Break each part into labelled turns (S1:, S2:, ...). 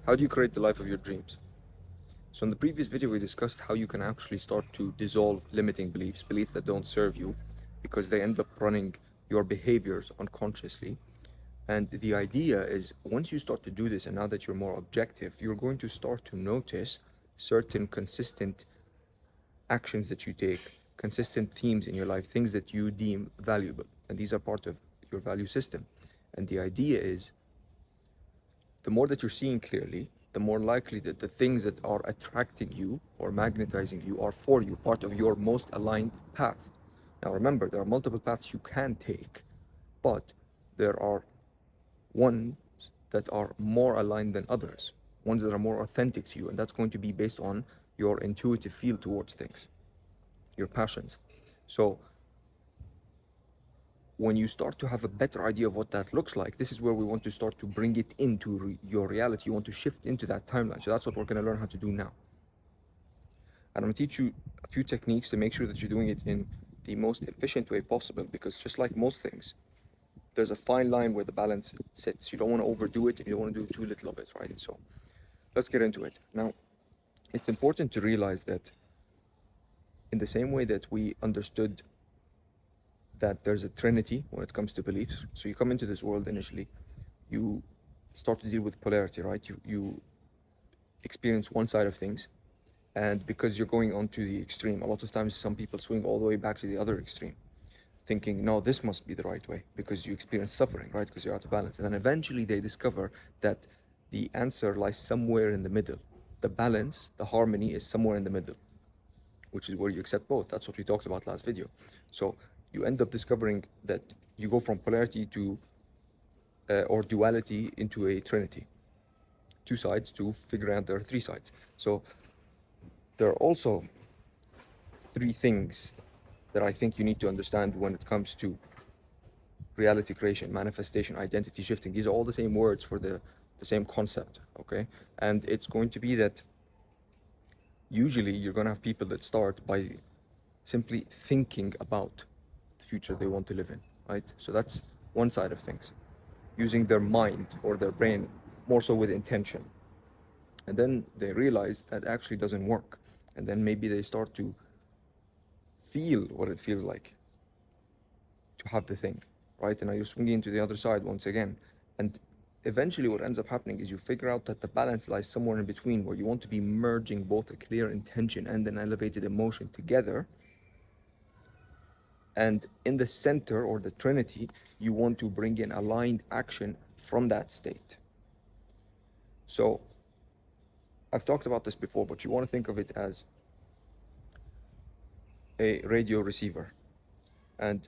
S1: How do you create the life of your dreams? So in the previous video, we discussed how you can actually start to dissolve limiting beliefs, beliefs that don't serve you, because they end up running your behaviors unconsciously. And the idea is once you start to do this, and now that you're more objective, you're going to start to notice certain consistent actions that you take, consistent themes in your life, things that you deem valuable. And these are part of your value system. And the idea is the more that you're seeing clearly, the more likely that the things that are attracting you or magnetizing you are for you, part of your most aligned path. Now remember, there are multiple paths you can take, but there are ones that are more aligned than others, ones that are more authentic to you, and that's going to be based on your intuitive feel towards things, your passions. So when you start to have a better idea of what that looks like, this is where we want to start to bring it into your reality. You want to shift into that timeline. So that's what we're going to learn how to do now. And I'm going to teach you a few techniques to make sure that you're doing it in the most efficient way possible, because just like most things, there's a fine line where the balance sits. You don't want to overdo it and you don't want to do too little of it, right? So let's get into it. Now, it's important to realize that in the same way that we understood that there's a trinity when it comes to beliefs. So you come into this world initially, you start to deal with polarity, right? You experience one side of things, and because you're going on to the extreme, a lot of times some people swing all the way back to the other extreme, thinking, no, this must be the right way, because you experience suffering, right? Because you're out of balance. And then eventually they discover that the answer lies somewhere in the middle. The balance, the harmony is somewhere in the middle, which is where you accept both. That's what we talked about last video. So you end up discovering that you go from polarity to or duality into a trinity. Two sides to figure out there are three sides. So there are also three things that I think you need to understand when it comes to reality creation, manifestation, identity shifting. These are all the same words for the same concept, okay? And it's going to be that usually you're going to have people that start by simply thinking about the future they want to live in, right? So that's one side of things, using their mind or their brain more so with intention. And then they realize that actually doesn't work. And then maybe they start to feel what it feels like to have the thing, right? And now you're swinging to the other side once again. And eventually what ends up happening is you figure out that the balance lies somewhere in between, where you want to be merging both a clear intention and an elevated emotion together. And in the center, or the trinity, you want to bring in aligned action from that state. So I've talked about this before, but you want to think of it as a radio receiver. And,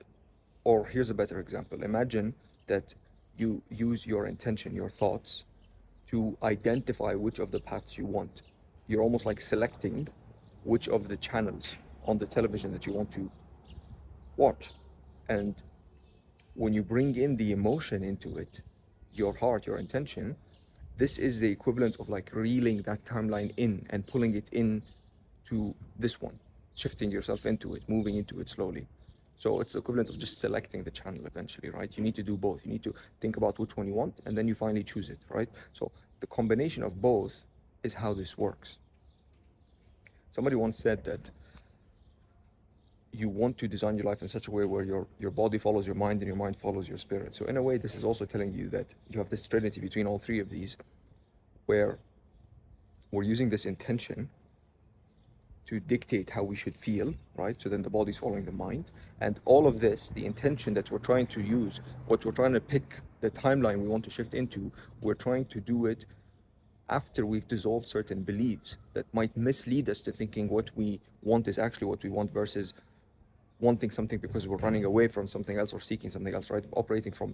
S1: or here's a better example. Imagine that you use your intention, your thoughts, to identify which of the paths you want. You're almost like selecting which of the channels on the television that you want to watch. And when you bring in the emotion into it, your heart, your intention, this is the equivalent of like reeling that timeline in and pulling it in to this one, shifting yourself into it, moving into it slowly. So it's the equivalent of just selecting the channel eventually, right? You need to do both. You need to think about which one you want, and then you finally choose it, right? So the combination of both is how this works. Somebody once said that you want to design your life in such a way where your body follows your mind and your mind follows your spirit. So in a way, this is also telling you that you have this trinity between all three of these, where we're using this intention to dictate how we should feel, right? So then the body's following the mind. And all of this, the intention that we're trying to use, what we're trying to pick, the timeline we want to shift into, we're trying to do it after we've dissolved certain beliefs that might mislead us to thinking what we want is actually what we want, versus wanting something because we're running away from something else or seeking something else, right? Operating from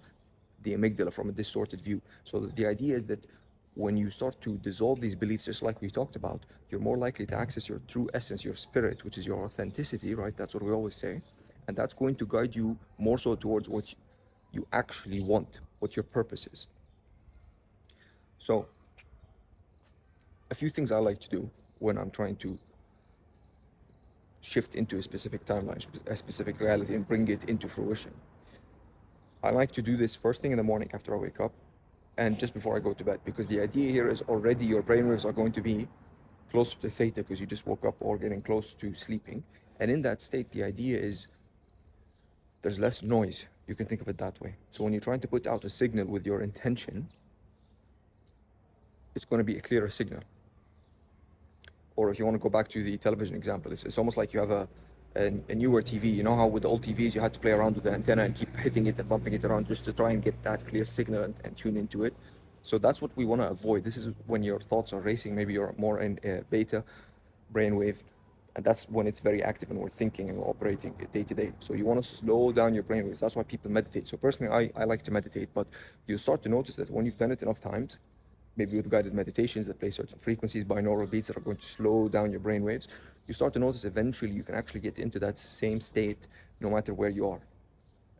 S1: the amygdala, from a distorted view. So the idea is that when you start to dissolve these beliefs, just like we talked about, you're more likely to access your true essence, your spirit, which is your authenticity, right? That's what we always say. And that's going to guide you more so towards what you actually want, what your purpose is. So a few things I like to do when I'm trying to shift into a specific timeline, a specific reality, and bring it into fruition. I like to do this first thing in the morning after I wake up. and just before I go to bed, because the idea here is already your brainwaves are going to be closer to theta because you just woke up or getting close to sleeping. And in that state, the idea is there's less noise. You can think of it that way. So when you're trying to put out a signal with your intention, it's going to be a clearer signal. Or if you want to go back to the television example, it's almost like you have a newer TV. You know how with the old TVs you had to play around with the antenna and keep hitting it and bumping it around just to try and get that clear signal and tune into it. So that's what we want to avoid. This is when your thoughts are racing. Maybe you're more in beta brainwave, and that's when it's very active and we're thinking and we're operating day to day. So you want to slow down your brainwaves. That's why people meditate. So personally, I like to meditate, but you start to notice that when you've done it enough times, maybe with guided meditations that play certain frequencies, binaural beats that are going to slow down your brain waves, you start to notice eventually you can actually get into that same state no matter where you are.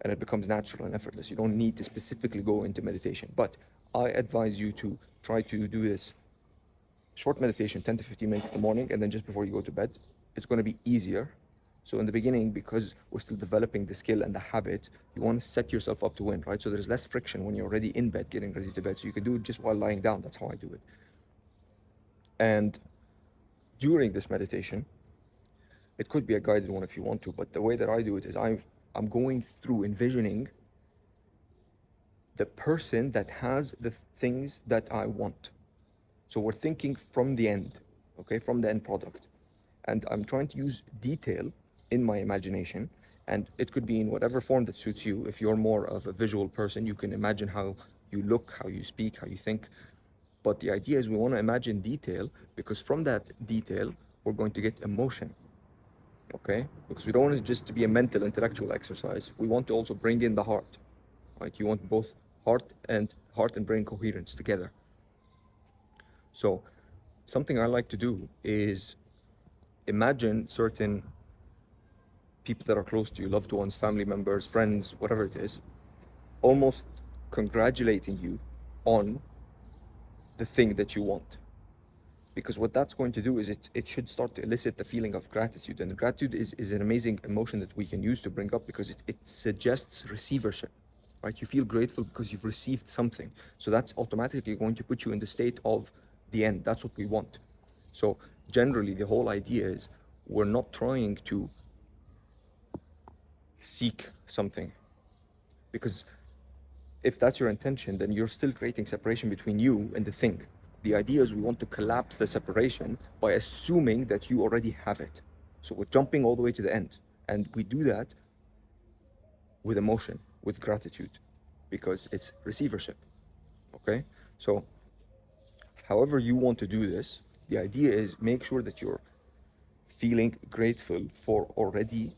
S1: And it becomes natural and effortless. You don't need to specifically go into meditation. But I advise you to try to do this short meditation, 10 to 15 minutes in the morning, and then just before you go to bed. It's going to be easier. So in the beginning, because we're still developing the skill and the habit, you want to set yourself up to win, right? So there's less friction when you're already in bed, getting ready to bed. So you can do it just while lying down. That's how I do it. And during this meditation, it could be a guided one if you want to, but the way that I do it is I'm going through envisioning the person that has the things that I want. So we're thinking from the end, okay, from the end product. And I'm trying to use detail in my imagination, and it could be in whatever form that suits you. If you're more of a visual person, you can imagine how you look, how you speak, how you think. But the idea is we want to imagine detail, because from that detail, we're going to get emotion, okay? Because we don't want it just to be a mental, intellectual exercise. We want to also bring in the heart, right? You want both heart and brain coherence together. So something I like to do is imagine certain people that are close to you, loved ones, family members, friends, whatever it is, almost congratulating you on the thing that you want. Because what that's going to do is it should start to elicit the feeling of gratitude. And gratitude is an amazing emotion that we can use to bring up, because it suggests receivership, right? You feel grateful because you've received something. So that's automatically going to put you in the state of the end. That's what we want. So generally, the whole idea is we're not trying to seek something, because if that's your intention, then you're still creating separation between you and the thing. The idea is we want to collapse the separation by assuming that you already have it. So we're jumping all the way to the end. And we do that with emotion, with gratitude, because it's receivership, okay? So however you want to do this, the idea is make sure that you're feeling grateful for already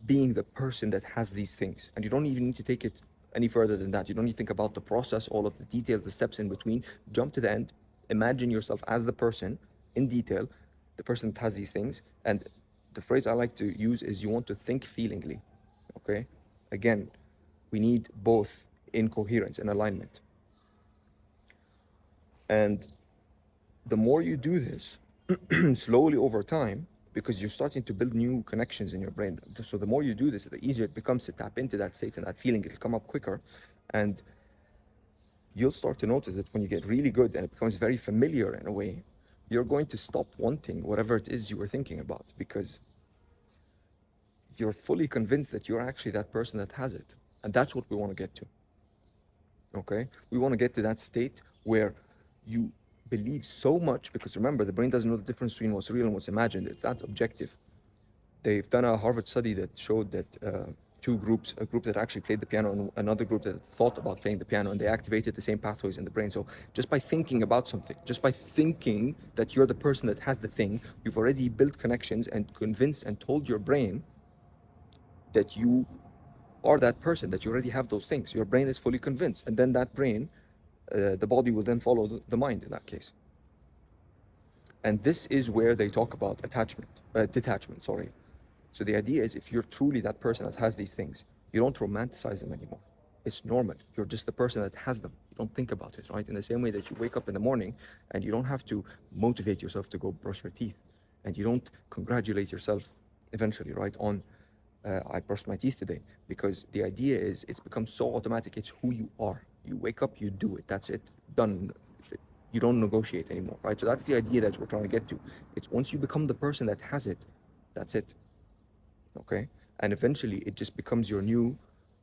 S1: being the person that has these things. And you don't even need to take it any further than that. You don't need to think about the process, all of the details, the steps in between. Jump to the end. Imagine yourself as the person in detail, the person that has these things. And the phrase I like to use is you want to think feelingly, okay? Again, we need both in coherence and alignment. And the more you do this, slowly over time, because you're starting to build new connections in your brain. So the more you do this, the easier it becomes to tap into that state and that feeling. It'll come up quicker. And you'll start to notice that when you get really good and it becomes very familiar in a way, you're going to stop wanting whatever it is you were thinking about, because you're fully convinced that you're actually that person that has it. And that's what we want to get to, okay? We want to get to that state where you believe so much, because remember, the brain doesn't know the difference between what's real and what's imagined. It's that objective. They've done a Harvard study that showed that two groups, a group that actually played the piano and another group that thought about playing the piano, and they activated the same pathways in the brain. So just by thinking about something, just by thinking that you're the person that has the thing, you've already built connections and convinced and told your brain that you are that person, that you already have those things. Your brain is fully convinced. And then that brain, the body will then follow the mind in that case. And this is where they talk about detachment, sorry. So the idea is if you're truly that person that has these things, you don't romanticize them anymore. It's normal. You're just the person that has them. You don't think about it, right? In the same way that you wake up in the morning and you don't have to motivate yourself to go brush your teeth, and you don't congratulate yourself eventually, right, on I brushed my teeth today, because the idea is it's become so automatic. It's who you are. You wake up, you do it. That's it. Done. You don't negotiate anymore, right? So that's the idea that we're trying to get to. It's once you become the person that has it, that's it. Okay? And eventually it just becomes your new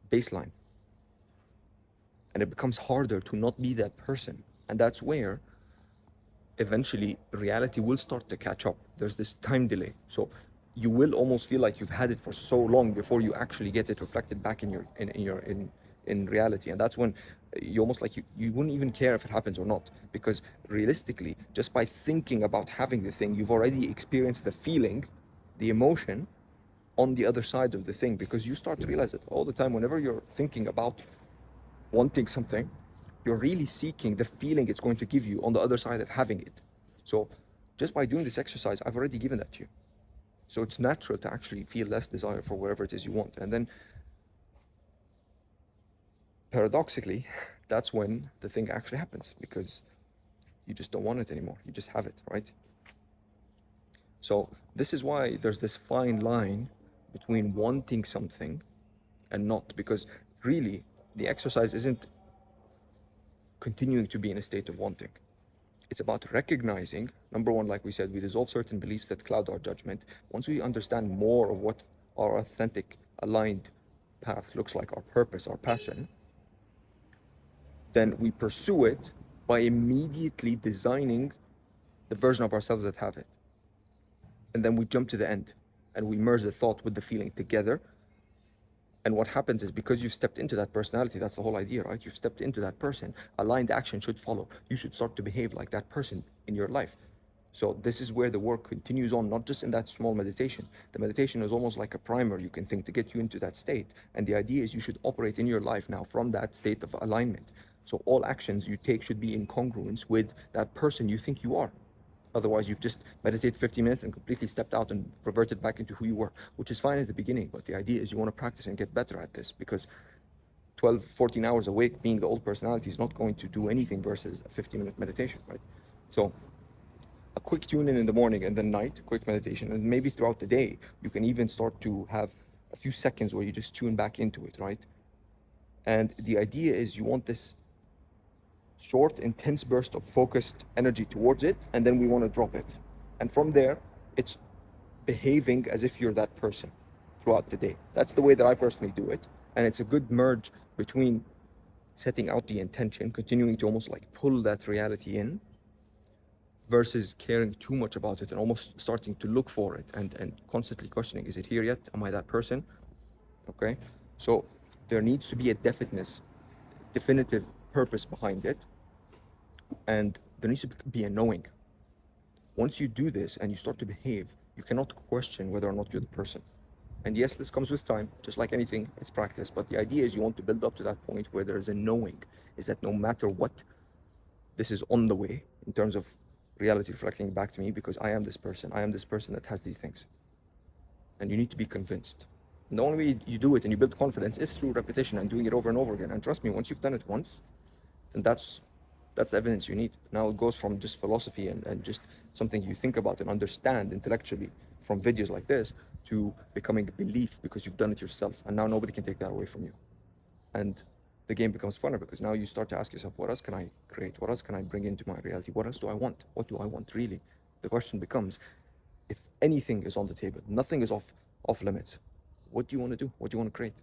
S1: baseline. And it becomes harder to not be that person. And that's where eventually reality will start to catch up. There's this time delay. So you will almost feel like you've had it for so long before you actually get it reflected back in reality. And that's when you almost like you wouldn't even care if it happens or not, because realistically, just by thinking about having the thing, you've already experienced the feeling, the emotion on the other side of the thing, because you start to realize that all the time. Whenever you're thinking about wanting something, you're really seeking the feeling it's going to give you on the other side of having it. So just by doing this exercise, I've already given that to you. So it's natural to actually feel less desire for whatever it is you want. And then paradoxically, that's when the thing actually happens, because you just don't want it anymore. You just have it, right? So this is why there's this fine line between wanting something and not, because really the exercise isn't continuing to be in a state of wanting. It's about recognizing, number one, like we said, we dissolve certain beliefs that cloud our judgment. Once we understand more of what our authentic, aligned path looks like, our purpose, our passion, then we pursue it by immediately designing the version of ourselves that have it. And then we jump to the end and we merge the thought with the feeling together. And what happens is, because you've stepped into that personality, that's the whole idea, right? You've stepped into that person, aligned action should follow. You should start to behave like that person in your life. So this is where the work continues on, not just in that small meditation. The meditation is almost like a primer, you can think, to get you into that state. And the idea is you should operate in your life now from that state of alignment. So all actions you take should be in congruence with that person you think you are. Otherwise, you've just meditated 50 minutes and completely stepped out and reverted back into who you were, which is fine at the beginning. But the idea is you want to practice and get better at this, because 12, 14 hours awake being the old personality is not going to do anything versus a 50-minute meditation, right? So a quick tune in the morning and then night, quick meditation, and maybe throughout the day, you can even start to have a few seconds where you just tune back into it, right? And the idea is you want this short, intense burst of focused energy towards it, and then we want to drop it. And from there, it's behaving as if you're that person throughout the day. That's the way that I personally do it. And it's a good merge between setting out the intention, continuing to almost like pull that reality in, versus caring too much about it and almost starting to look for it and constantly questioning, is it here yet? Am I that person? Okay. So there needs to be a definitive purpose behind it, and there needs to be a knowing. Once you do this and you start to behave, you cannot question whether or not you're the person. And yes, this comes with time, just like anything, it's practice. But the idea is you want to build up to that point where there's a knowing, is that no matter what, this is on the way in terms of reality reflecting back to me, because I am this person that has these things. And you need to be convinced. And the only way you do it and you build confidence is through repetition and doing it over and over again. And trust me, once you've done it once, then that's the evidence you need. Now it goes from just philosophy and just something you think about and understand intellectually from videos like this, to becoming a belief because you've done it yourself. And now nobody can take that away from you. And the game becomes funner, because now you start to ask yourself, what else can I create? What else can I bring into my reality? What else do I want? What do I want really? The question becomes, if anything is on the table, nothing is off limits, what do you want to do? What do you want to create?